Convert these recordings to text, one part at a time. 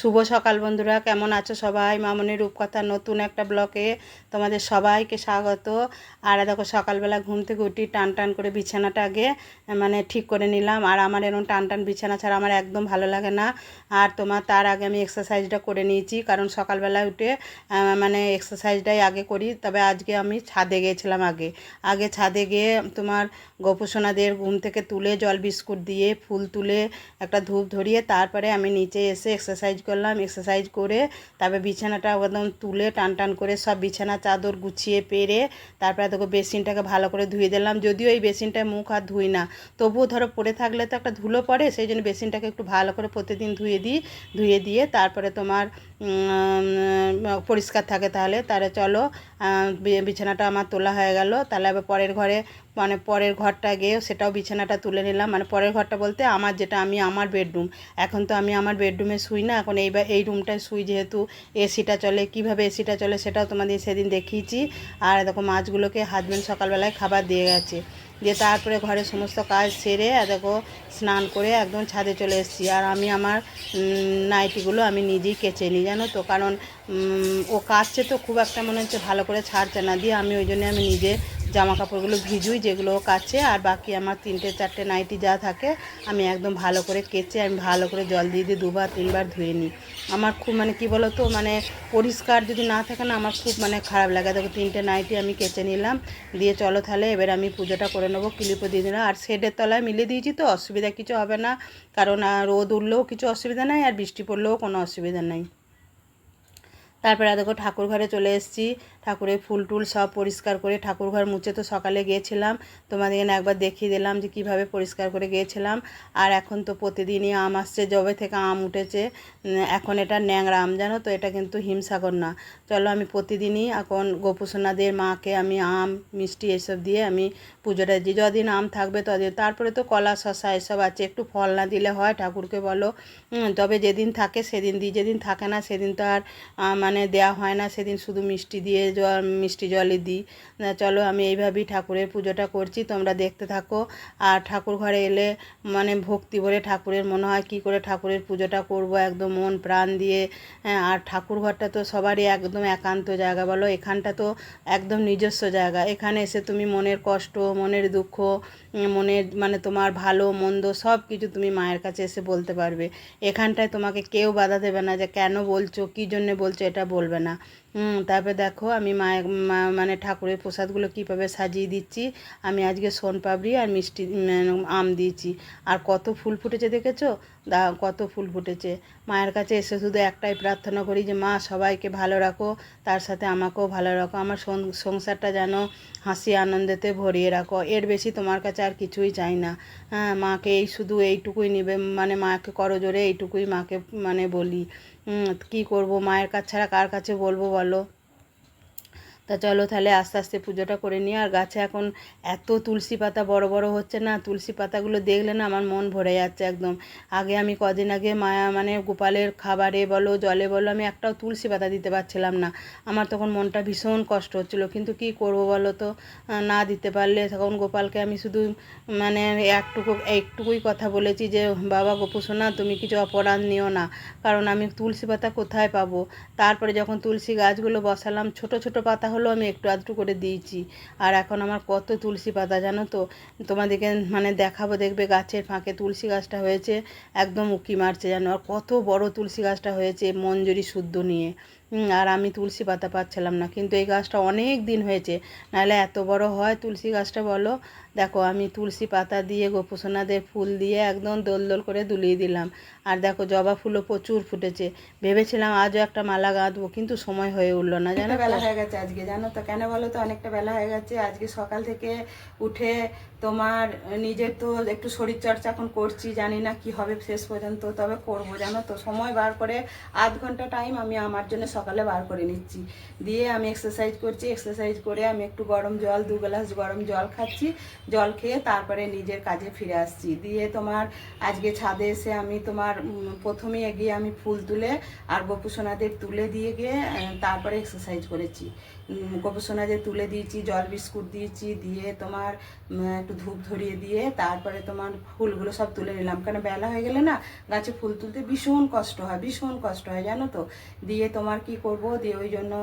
শুভ সকাল বন্ধুরা, কেমন আছো সবাই? মামনির রূপকথার নতুন একটা ব্লকে তোমাদের সবাইকে স্বাগত। আর দেখো, সকালবেলা ঘুম থেকে উঠি, টান টান করে বিছানাটা আগে ঠিক করে নিলাম। আর আমার এরকম টান টান বিছানা ছাড়া আমার একদম ভালো লাগে না। আর তার আগে আমি এক্সারসাইজটা করে নিয়েছি, কারণ সকালবেলা উঠে এক্সারসাইজটাই আগে করি। তবে আজকে আমি ছাদে গিয়েছিলাম। আগে আগে ছাদে গিয়ে গোপুসোনাদের ঘুম থেকে তুলে জল বিস্কুট দিয়ে ফুল তুলে একটা ধূপ ধরিয়ে তারপরে আমি নিচে এসে এক্সারসাইজ করলাম। এক্সারসাইজ করে তারপরে বিছানাটা একদম তুলে টান টান করে সব বিছানা চাদর গুছিয়ে পেরে তারপরে দেখো বেসিনটাকে ভালো করে ধুয়ে দিলাম। যদিও এই বেসিনটায় মুখ হাত ধুই না, তবুও ধরো পড়ে থাকলে তো একটা ধুলো পড়ে, সেই জন্য বেসিনটাকে একটু ভালো করে প্রতিদিন ধুয়ে দিয়ে তারপরে পরিষ্কার থাকে। তাহলে চলো, বিছানাটা আমার তোলা হয়ে গেল। তাহলে আবার পরের ঘরে পরের ঘরটা গিয়ে সেটাও বিছানাটা তুলে নিলাম। পরের ঘরটা বলতে আমার বেডরুম। এখন তো আমি আমার বেডরুমে শুই না, এখন এই রুমটায় শুই, যেহেতু এসিটা চলে। কিভাবে এসিটা চলে সেটাও তোমাদের সেদিন দেখিয়েছি। আর দেখো, মাছগুলোকে হাজব্যান্ড সকালবেলায় খাবার দিয়ে গেছে। দিয়ে তারপরে ঘরের সমস্ত কাজ সেরে দেখো স্নান করে একদম ছাদে চলে এসেছি। আর আমি আমার নাইটিগুলো আমি নিজেই কেচে নিই, জানো তো, কারণ ও কাচছে তো খুব একটা মনে হচ্ছে ভালো করে ছাড়ছে না। দিয়ে আমি ওই জন্য আমি নিজে জামা কাপড়গুলো ভিজুই, যেগুলো কাচে। আর বাকি আমার 3-4টে নাইটি যা থাকে আমি একদম ভালো করে কেচে আমি ভালো করে জল দিয়ে 2-3বার ধুয়ে নিই। আমার খুব কী বলো তো, পরিষ্কার যদি না থাকে না, আমার খুব খারাপ লাগে। দেখো 3টে নাইটি আমি কেচে নিলাম। দিয়ে চলো তাহলে এবার আমি পুজোটা করে নেবো। ক্লিপও দিয়ে দিলাম, আর শেডের তলায় মিলে দিয়েছি, তো অসুবিধা কিছু হবে না। কারণ রোদ উঠলেও কিছু অসুবিধা নাই, আর বৃষ্টি পড়লেও কোনো অসুবিধা নাই। তারপরে দেখো ঠাকুর ঘরে চলে এসেছি। ঠাকুরের ফুল টুল সব পরিষ্কার করে ঠাকুর ঘর মুছে তো সকালে গিয়েছিলাম, তোমাদের একবার দেখিয়ে দিলাম যে কিভাবে পরিষ্কার করে গিয়েছিলাম। আর এখন তো প্রতিদিনই আম আসছে, জবে থেকে আম উঠেছে। এখন এটা ন্যাংরা আম, জানো তো, এটা কিন্তু হিমসাগর না। চলো, আমি প্রতিদিনই এখন গোপুসোনাদের মাকে আমি আম মিষ্টি এসব দিয়ে আমি পুজোটা দিই। যদিন আম থাকবে ততদিন। তারপরে তো কলা শশা এসব আছে, একটু ফল না দিলে হয় ঠাকুরকে বলো? তবে যেদিন থাকে সেদিন দিই, যেদিন থাকে না সেদিন তো আর দেওয়া হয় না, সেদিন শুধু মিষ্টি জলই দিই। চলো, আমি এইভাবেই ঠাকুরের পুজোটা করছি, তোমরা দেখতে থাকো। আর ঠাকুর ঘরে এলে ভক্তি ভরে ঠাকুরের মনে হয় কী করে ঠাকুরের পুজোটা করব, একদম মন প্রাণ দিয়ে। আর ঠাকুর ঘরটা তো সবারই একদম একান্ত জায়গা, বলো? এখানটা তো একদম নিজস্ব জায়গা। এখানে এসে তুমি মনের কষ্ট, মনের দুঃখ, মনের তোমার ভালো মন্দ সব কিছু তুমি মায়ের কাছে এসে বলতে পারবে। এখানটায় তোমাকে কেউ বাধা দেবে না যে কেন বলছো, কী জন্যে বলছো, এটা বলবে না। তারপরে দেখো আমি মায়ের ঠাকুরের প্রসাদগুলো কীভাবে সাজিয়ে দিচ্ছি। আমি আজকে সোনপাপড়ি আর মিষ্টি আম দিয়েছি। আর কত ফুল ফুটেছে দেখেছো? কত ফুল ফুটেছে। মায়ের কাছে এসে শুধু একটাই প্রার্থনা করি যে মা সবাইকে ভালো রাখো, তার সাথে আমাকেও ভালো রাখো, আমার সংসারটা যেন হাসি আনন্দেতে ভরিয়ে রাখো। এর বেশি তোমার কাছে আর কিছুই চাই না। হ্যাঁ, মাকে শুধু এইটুকুই নেবে, মাকে করজোরে এইটুকুই মাকে বলি। কী করব, মায়ের কাছে ছাড়া কার কাছে বলবো বলো? তা চলো তাহলে আস্তে আস্তে পুজোটা করে নিই। আর গাছে এখন এত তুলসী পাতা বড় বড় হচ্ছে না, তুলসী পাতাগুলো দেখলে না আমার মন ভরে যাচ্ছে একদম। আগে আমি কদিন আগে গোপালের খাবারে বলো জলে বলো আমি একটাও তুলসী পাতা দিতে পারছিলাম না। আমার তখন মনটা ভীষণ কষ্ট হচ্ছিলো, কিন্তু কি করব বলো তো? না দিতে পারলে তখন গোপালকে আমি শুধু একটুকুই কথা বলেছি যে বাবা গোপুসোনা, তুমি কিছু অপরাধ নিও না, কারণ আমি তুলসী পাতা কোথায় পাবো। তারপরে যখন তুলসী গাছগুলো বসালাম, ছোট ছোট পাতা হলো আমি একটু আধটু করে দিয়েছি। আর এখন আমার কত তুলসী পাতা, জানো তো? তোমাদেরকে দেখাবো, দেখবে গাছের ফাঁকে তুলসী গাছটা হয়েছে, একদম উঁকি মারছে, জানো? আর কত বড় তুলসী গাছটা হয়েছে মঞ্জরি শুদ্ধ নিয়ে। আর আমি তুলসী পাতা পাচ্ছিলাম না, কিন্তু এই গাছটা অনেক দিন হয়েছে, নাহলে এত বড় হয় তুলসী গাছটা বলো? দেখো আমি তুলসী পাতা দিয়ে গোপুসোনাদের ফুল দিয়ে একদম দোল দোল করে দুলিয়ে দিলাম। আর দেখো জবা ফুলও প্রচুর ফুটেছে। ভেবেছিলাম আজও একটা মালা গাঁথবো, কিন্তু সময় হয়ে উঠলো না, জানো? বেলা হয়ে গেছে আজকে, জানো তো? কেন বলো তো? অনেকটা বেলা হয়ে গেছে আজকে। সকাল থেকে উঠে তোমার নিজের তো একটু শরীরচর্চা এখন করছি, জানি না কি হবে শেষ পর্যন্ত, তবে করবো, জানো তো? সময় বার করে আধ ঘন্টা টাইম আমি আমার জন্য সকালে বার করে নিচ্ছি। দিয়ে আমি এক্সারসাইজ করছি, এক্সারসাইজ করে আমি একটু গরম জল 2 গ্লাস গরম জল খাচ্ছি। জল খেয়ে তারপরে নিজের কাজে ফিরে আসছি। দিয়ে তোমার আজকে ছাদে এসে আমি তোমার প্রথমে এগিয়ে আমি ফুল তুলে আর গোপুসোনাদের তুলে দিয়ে গিয়ে তারপরে এক্সারসাইজ করেছি। গোপুসোনাদের তুলে দিয়েছি, জল বিস্কুট দিয়েছি, দিয়ে তোমার একটু ধূপ ধরিয়ে দিয়ে তারপরে তোমার ফুলগুলো সব তুলে নিলাম, কেন বেলা হয়ে গেলে না গাছে ফুল তুলতে ভীষণ কষ্ট হয়, ভীষণ কষ্ট হয় জানো তো। দিয়ে তোমার কি করব, দিয়ে ওই জন্য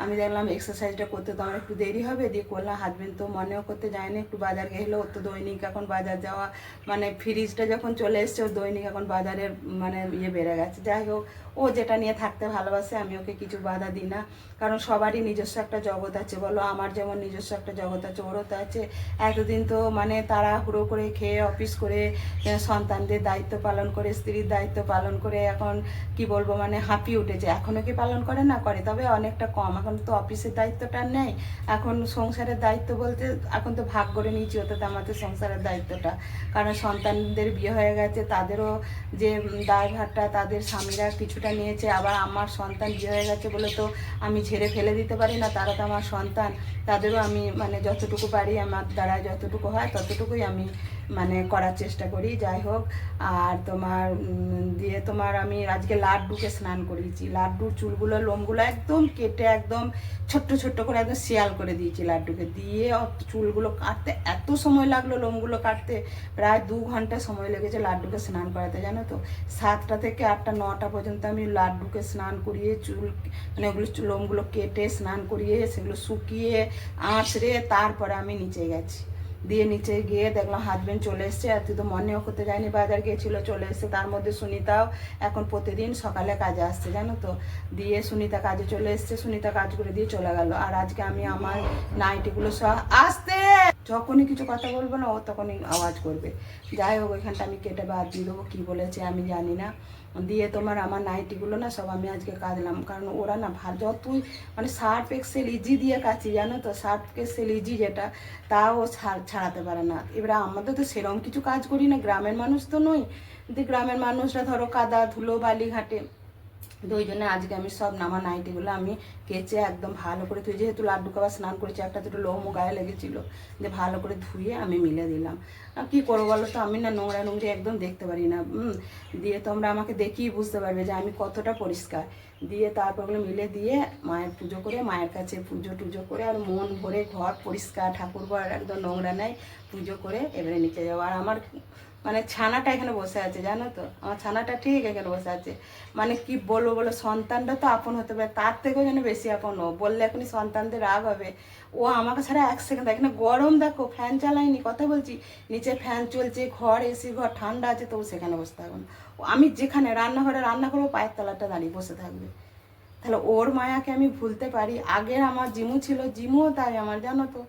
আমি দেখলাম এক্সারসাইজটা করতে তো আমার একটু দেরি হবে, দিয়ে করলাম। হাজবেন্ড তো মনেও করতে যায়নি, একটু বাজার গেলো। ওর তো দৈনিক এখন বাজার যাওয়া, মানে ফ্রিজটা যখন চলে এসছে ওর দৈনিক এখন বাজারের মানে বেড়ে গেছে। যাই হোক, ও যেটা নিয়ে থাকতে ভালোবাসে, আমি ওকে কিছু বাধা দিই না, কারণ সবারই নিজস্ব একটা জগৎ আছে বলো। আমার যেমন নিজস্ব একটা জগৎ আছে, ওরও তো আছে। এতদিন তো মানে তাড়াহুড়ো করে খেয়ে অফিস করে সন্তানদের দায়িত্ব পালন করে, স্ত্রীর দায়িত্ব পালন করে এখন কি বলবো মানে হাঁপিয়ে উঠেছে। এখনও কি পালন করে না, করে, তবে অনেকটা কম। এখন তো অফিসের দায়িত্বটা নেই, এখন সংসারের দায়িত্ব বলতে এখন তো ভাগ করে নিয়েছি ওতে আমাদের সংসারের দায়িত্বটা, কারণ সন্তানদের বিয়ে হয়ে গেছে, তাদেরও যে দায়ভারটা তাদের স্বামীরা কিছুটা নিয়েছে। আবার আমার সন্তান বিয়ে হয়ে গেছে বলে তো আমি ঝেড়ে ফেলে দিতে পারি না, তারা তো আমার সন্তান, তাদেরও আমি মানে যতটুকু পারি আমার দ্বারা যতটুকু হয় ততটুকুই আমি মানে করার চেষ্টা করি। যাই হোক, আর তোমার দিয়ে তোমার আমি আজকে লাড্ডুকে স্নান করিয়েছি। লাড্ডুর চুলগুলো লোমগুলো একদম কেটে একদম ছোট্ট ছোট্ট করে একদম শিয়াল করে দিয়েছি লাড্ডুকে। দিয়ে চুলগুলো কাটতে এত সময় লাগলো, লোমগুলো কাটতে প্রায় 2 ঘন্টা সময় লেগেছে লাড্ডুকে স্নান করাতে জানো তো। 7টা থেকে 8টা 9টা পর্যন্ত আমি লাড্ডুকে স্নান করিয়ে চুল মানে ওগুলো লোমগুলো কেটে স্নান করিয়ে সেগুলো শুকিয়ে আঁচড়ে তারপরে আমি নিচে গেছি। দিয়ে নিচে গিয়ে দেখলাম হাজবেন্ড চলে এসছে, আর তুই তো মনেও করতে যায়নি, বাজার গিয়েছিল, চলে এসছে। তার মধ্যে সুনিতাও এখন প্রতিদিন সকালে কাজে আসছে জানো তো। দিয়ে সুনিতা কাজে চলে এসছে, সুনিতা কাজ করে দিয়ে চলে গেল। আর আজকে আমি আমার নাইটিগুলো সব আসতে যখনই কিছু কথা বলবো না ও তখনই আওয়াজ করবে। যাই হোক, ওইখানটা আমি কেটে বাদ দিয়ে দেবো, কী বলেছে আমি জানি না। দিয়ে তোমার আমার নাইটিগুলো না সব আমি আজকে কাচলাম, কারণ ওরা না ভালো যতই মানে সার্ফ এক্সেল ইজি দিয়ে কাচি জানো তো, সার্ফ এক্সেল ইজি যেটা তাও ছাড়াতে পারে না। এবারে আমাদের তো সেরকম কিছু কাজ করি না, গ্রামের মানুষ তো নই। কিন্তু গ্রামের মানুষরা ধরো কাদা ধুলো বালি ঘাটে, তো ওই জন্য আজকে আমি সব নামা নাইটিগুলো আমি কেচে একদম ভালো করে, তুই যেহেতু লাড্ডু খাবার স্নান করেছি একটা দুটো লোমও গায়ে লেগেছিলো, যে ভালো করে ধুয়ে আমি মিলে দিলাম। কী করবো বলো তো, আমি না নোংরা নোংরা একদম দেখতে পারি না। দিয়ে তোমরা আমাকে দেখিয়ে বুঝতে পারবে যে আমি কতটা পরিষ্কার। দিয়ে তারপরগুলো মিলে দিয়ে মায়ের পুজো করে, মায়ের কাছে পুজো টুজো করে আর মন ভরে ঘর পরিষ্কার, ঠাকুর ঘর একদম নোংরা নেই, পুজো করে এবারে নিচে যাবো। আর আমার মানে ছানাটা এখানে বসে আছে জানো তো, আমার ছানাটা ঠিক এখানে বসে আছে। মানে কি বলবো বলো, সন্তানটা তো আপন হতে পারে, তার থেকেও যেন বেশি আপন ও। বললে এখনই সন্তানদের রাগ হবে। ও আমাকে ছাড়া 1 সেকেন্ড, এখানে গরম দেখো, ফ্যান চালাইনি, কথা বলছি, নিচে ফ্যান চলছে, ঘর এসি ঘর ঠান্ডা আছে, তবু সেখানে বসে থাকবে না। আমি যেখানে রান্নাঘরে রান্না করবো পায়ের তলাটা দাঁড়িয়ে বসে থাকবে। তাহলে ওর মায়াকে আমি ভুলতে পারি? আগের আমার জিমু ছিল, জিমুও তাই আমার জানো তো।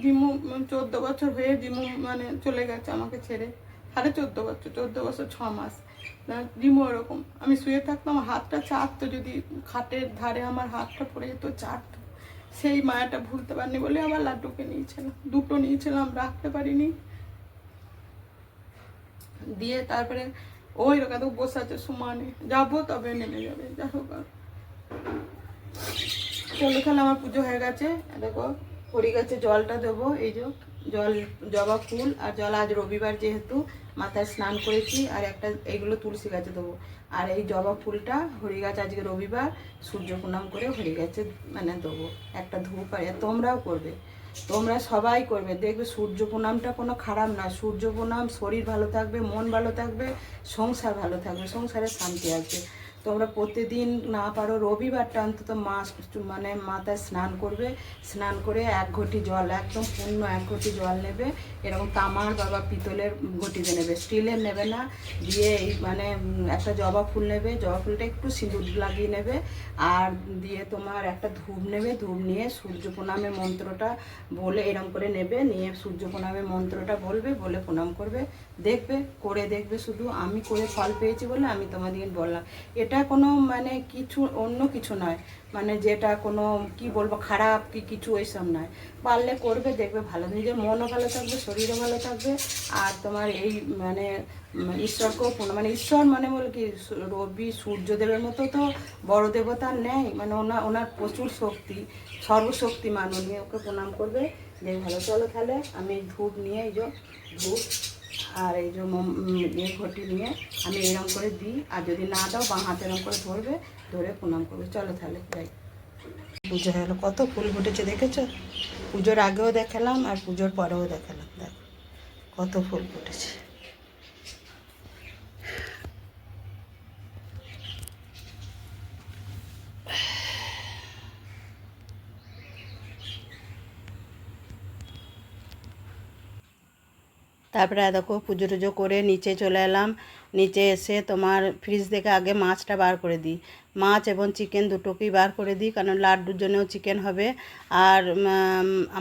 জিমু 14 বছর হয়ে জিমু মানে চলে গেছে আমাকে ছেড়ে, 14.5 বছর, 14 বছর 6 মাস। জিমু ওরকম, আমি শুয়ে থাকতাম হাতটা চাটতো, যদি খাটের ধারে আমার হাতটা পড়ে যেত চাটতো। সেই মায়াটা ভুলতে পারিনি বলে আবার লাড্ডুকে নিয়েছিলাম, 2টো নিয়েছিলাম, রাখতে পারিনি। দিয়ে তারপরে ওই রকম বসে আছে সমানে, যাবো তবে নেমে যাবে। যাই হোক, চলো তাহলে আমার পুজো হয়ে গেছে। দেখো হরি গাছে জলটা দেবো, এই যে জল, জবা ফুল আর জল। আজ রবিবার যেহেতু মাথায় স্নান করেছি, আর একটা এইগুলো তুলসী গাছে দেবো। আর এই জবা ফুলটা হরি গাছ, আজকে রবিবার সূর্য প্রণাম করে হরি গাছে মানে দেবো। একটা ধূপ, আর তোমরাও করবে, তোমরা সবাই করবে, দেখবে সূর্য প্রণামটা কোনো খারাপ না। সূর্য প্রণাম, শরীর ভালো থাকবে, মন ভালো থাকবে, সংসার ভালো থাকবে, সংসারে শান্তি আসবে। তোমরা প্রতিদিন না পারো রবিবারটা অন্তত মানে মাথায় স্নান করবে। স্নান করে 1 ঘটি জল, একদম পূর্ণ 1 ঘটি জল নেবে, এরকম তামার বা পিতলের ঘটিতে নেবে, স্টিলের নেবে না। দিয়ে এই মানে একটা জবা ফুল নেবে, জবা ফুলটা একটু সিঁদুর লাগিয়ে নেবে। আর দিয়ে তোমার একটা ধূপ নেবে, ধূপ নিয়ে সূর্য প্রণামের মন্ত্রটা বলে এরম করে নেবে, নিয়ে সূর্য প্রণামের মন্ত্রটা বলবে, বলে প্রণাম করবে। দেখবে, করে দেখবে, শুধু আমি করে ফল পেয়েছি বলে আমি তোমাদের বললাম। এটা এটা কোনো মানে কিছু অন্য কিছু নয়, মানে যেটা কোনো কি বলবো খারাপ কি কিছু ওইসব নয়। পারলে করবে, দেখবে ভালো, নিজের মনও ভালো থাকবে, শরীরও ভালো থাকবে। আর তোমার এই মানে ঈশ্বরকেও মানে ঈশ্বর মানে বলে কি রবি সূর্যদেবের মতো তো বড় দেবতার নেই, মানে ওনার প্রচুর শক্তি, সর্বশক্তিমান, উনি ওকে প্রণাম করবে, যে ভালো। চলো তাহলে আমি ধূপ নিয়ে, এই যে ধূপ আর এই যে ঘটি নিয়ে আমি এরম করে দিই, আর যদি না দাও বাঁ হাতে এরম করে ধরবে, ধরে প্রণাম করবে। চলো তাহলে যাই। পুজো হয়ে গেলো, কত ফুল ফুটেছে দেখেছো? পুজোর আগেও দেখালাম আর পুজোর পরেও দেখালাম, দেখো কত ফুল ফুটেছে। তারপরে দেখো পুজো টুজো করে নিচে চলে এলাম। নিচে এসে তোমার ফ্রিজ থেকে আগে মাছটা বার করে দিই, মাছ এবং চিকেন দুটোকেই বার করে দিই, কারণ লাড্ডুর জন্যও চিকেন হবে আর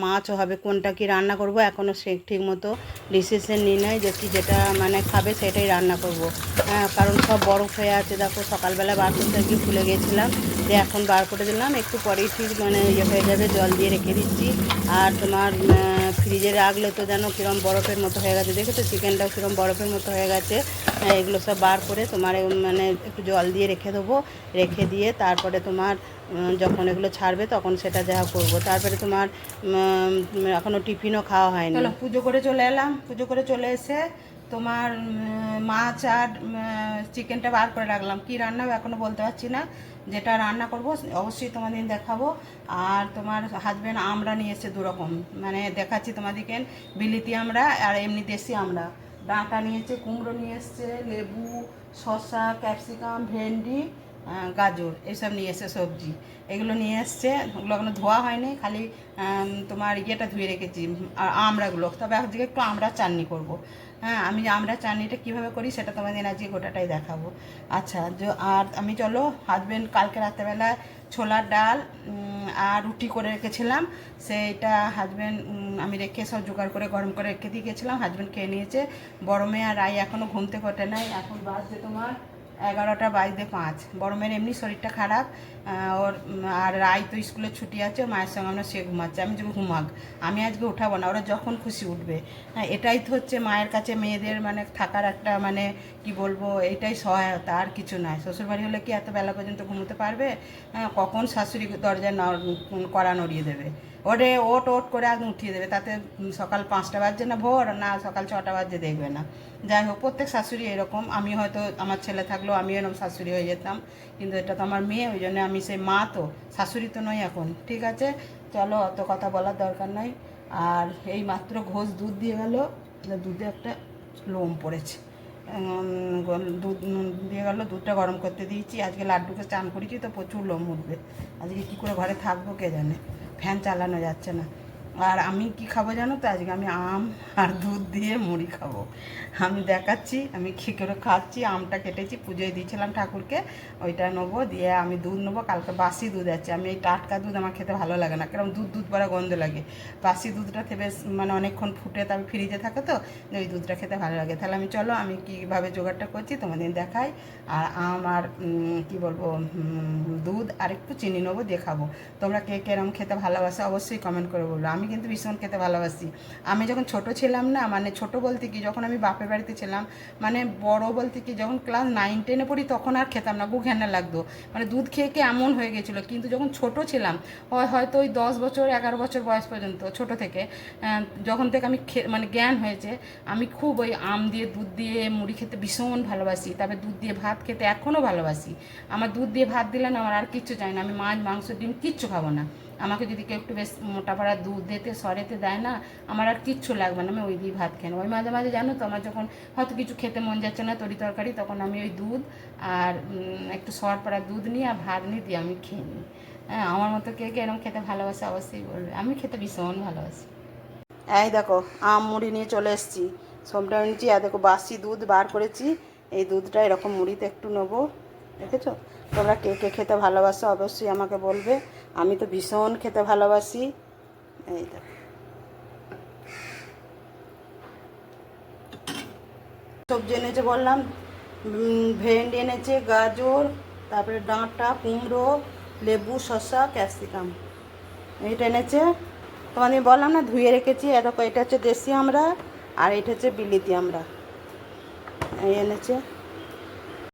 মাছও হবে। কোনটা কি রান্না করব এখনও সে ঠিক মতো ডিসিশন নিই নাই, যে কি যেটা মানে খাবে সেটাই রান্না করব। হ্যাঁ, কারণ সব বরফ হয়ে আছে, দেখো সকালবেলা বার করতে গিয়ে ভুলে গিয়েছিলাম, যে এখন বার করে দিলাম, একটু পরেই ঠিক মানে ইয়ে হয়ে যাবে, জল দিয়ে রেখে দিচ্ছি। আর তোমার ফ্রিজে রাখলে তো যেন কীরকম বরফের মতো হয়ে গেছে, দেখেছো চিকেনটাও কীরকম বরফের মতো হয়ে গেছে। এগুলো সব বার করে তোমার মানে একটু জল দিয়ে রেখে দেবো, রেখে দিয়ে তারপরে তোমার যখন এগুলো ছাড়বে তখন সেটা যা করব। তারপরে তোমার এখনও টিফিনও খাওয়া হয়নি। চলো পুজো করে চলে এলাম, পুজো করে চলে এসে তোমার মাছ আর চিকেনটা বার করে রাখলাম। কি রান্না এখনও বলতে পারছি না, যেটা রান্না করব অবশ্যই তোমাদের দেখাবো। আর তোমার হাজব্যান্ড আমড়া নিয়ে এসে দুরকম, মানে দেখাচ্ছি তোমাদেরকে, বিলিতি আমড়া আর এমনি দেশি আমড়া। ডাঁটা নিয়েছে, কুমড়ো নিয়ে এসছে, লেবু, শসা, ক্যাপসিকাম, ভেন্ডি, গাজর, এসব নিয়ে এসে সবজি এগুলো নিয়ে এসছে। ওগুলো এখনো ধোয়া হয়নি, খালি তোমার ইয়েটা ধুয়ে রেখেছি আর আমড়াগুলো। তবে আজকে একটু আমড়া চাটনি করব। হ্যাঁ, আমি আমড়া চাটনিটা কীভাবে করি সেটা তোমাদের আজকে গোটাটাই দেখাবো। আচ্ছা, আর আমি চলো, হাজব্যান্ড কালকে রাত্রেবেলা ছোলার ডাল আর রুটি করে রেখেছিলাম, সেইটা হাজব্যান্ড আমি রেখে সব জোগাড় করে গরম করে রেখে দিয়ে গেছিলাম, হাজব্যান্ড খেয়ে নিয়েছে। বড় মেয়ে আর রাই এখনও ঘুমতে ঘটে নাই, এখন বাজছে তোমার 11:05। বড় মেয়ের এমনি শরীরটা খারাপ, ওর আর রাই তো স্কুলে ছুটি আছে, ওর মায়ের সঙ্গে আমরা সে ঘুমাচ্ছে, আমি যে ঘুমাক, আমি আজকে উঠাবো না, ওরা যখন খুশি উঠবে। হ্যাঁ, এটাই তো হচ্ছে মায়ের কাছে মেয়েদের মানে থাকার একটা মানে কি বলবো, এটাই সহায়তা, আর কিছু নয়। শ্বশুরবাড়ি হলে কি এত বেলা পর্যন্ত ঘুমোতে পারবে? হ্যাঁ, কখন শাশুড়ি দরজায় কড়া নড়িয়ে দেবে, ওরে ওট ওট করে আগে উঠিয়ে দেবে, তাতে সকাল 5টা বাজছে না ভোর, না সকাল 6টা বাজছে দেখবে না। যাই হোক, প্রত্যেক শাশুড়ি এরকম, আমি হয়তো আমার ছেলে থাকলেও আমি এরকম শাশুড়ি হয়ে যেতাম, কিন্তু এটা তো আমার মেয়ে, ওই জন্য আমি সেই মা, তো শাশুড়ি তো নই এখন। ঠিক আছে, চলো অত কথা বলার দরকার নাই। আর এই মাত্র ঘোষ দুধ দিয়ে গেল, দুধে একটা লোম পড়েছে, দুধ দিয়ে গেলো, দুধটা গরম করতে দিয়েছি। আজকে লাড্ডুকে চান করেছি তো প্রচুর লোম উঠবে, আজকে কী করে ঘরে থাকবো কে জানে, ফ্যান চালানো যাচ্ছে না। আর আমি কি খাবো জানো তো, আজকে আমি আম আর দুধ দিয়ে মুড়ি খাবো। আমি দেখাচ্ছি আমি কী করে খাচ্ছি। আমটা কেটেছি, পুজোয় দিয়েছিলাম ঠাকুরকে, ওইটা নেবো, দিয়ে আমি দুধ নেবো। কালকে বাসি দুধ আছে, আমি এই টাটকা দুধ আমার খেতে ভালো লাগে না, কারণ দুধ দুধ পরা গন্ধ লাগে। বাসি দুধটা বেশ মানে অনেকক্ষণ ফুটে তারপর ফ্রিজে থাকে তো, ওই দুধটা খেতে ভালো লাগে। তাহলে আমি চলো আমি কীভাবে জোগাড়টা করছি তোমাদের দেখাই। আর আম আর কী বলবো দুধ আর একটু চিনি নেবো, দিয়ে খাবো। তোমরা কে কেরম খেতে ভালোবাসো অবশ্যই কমেন্ট করে বলবো। আমি কিন্তু ভীষণ খেতে ভালোবাসি। আমি যখন ছোট ছিলাম না, মানে ছোট বলতে কি যখন আমি বাপের বাড়িতে ছিলাম, মানে বড় বলতে কি যখন ক্লাস 9-10-এ পড়ি তখন আর খেতাম না, গু ঘেন্না লাগতো, মানে দুধ খেয়ে খেয়ে এমন হয়ে গেছিলো। কিন্তু যখন ছোট ছিলাম, হয়তো ওই 10 বছর 11 বছর বয়স পর্যন্ত, ছোট থেকে যখন থেকে আমি মানে জ্ঞান হয়েছে, আমি খুব ওই আম দিয়ে দুধ দিয়ে মুড়ি খেতে ভীষণ ভালোবাসি। তারপরে দুধ দিয়ে ভাত খেতে এখনও ভালোবাসি। আমার দুধ দিয়ে ভাত দিলে না আমার আর কিচ্ছু চাই না, আমি মাছ মাংস ডিম কিচ্ছু খাবো না। আমাকে যদি কেউ একটু বেশ মোটা পাড়া দুধ দিতে সরেতে দেয় না, আমার আর কিচ্ছু লাগবে না, আমি ওই দিয়ে ভাত খেয়ে নেবো। ওই মাঝে মাঝে জানো তো, আমার যখন হয়তো কিছু খেতে মন যাচ্ছে না তরি তরকারি, তখন আমি ওই দুধ আর একটু সর পাড়া দুধ নিয়ে আর ভাত নিয়ে দিয়ে আমি খেয়ে নিই। হ্যাঁ, আমার মতো কে কে এরকম খেতে ভালোবাসে অবশ্যই বলবে, আমি খেতে ভীষণ ভালোবাসি। এই দেখো আম মুড়ি নিয়ে চলে এসেছি, সোমটা নিয়েছি, আর দেখো বাসি দুধ বার করেছি, এই দুধটা এরকম মুড়িতে একটু নেবো। দেখেছো, তোমরা কে কে খেতে ভালোবাসো অবশ্যই আমাকে বলবে, আমি তো ভীষণ খেতে ভালোবাসি। এই দেখো সবজি এনেছে বললাম, ভেন্ডি এনেছে, গাজর, তারপরে ডাঁটা, কুমড়ো, লেবু, শসা, ক্যাপসিকাম এইটা এনেছে। তোমাদের বললাম না ধুয়ে রেখেছি। এটা হচ্ছে দেশি আমরা, আর এটা হচ্ছে বিলিতি আমরা। এই এনেছে।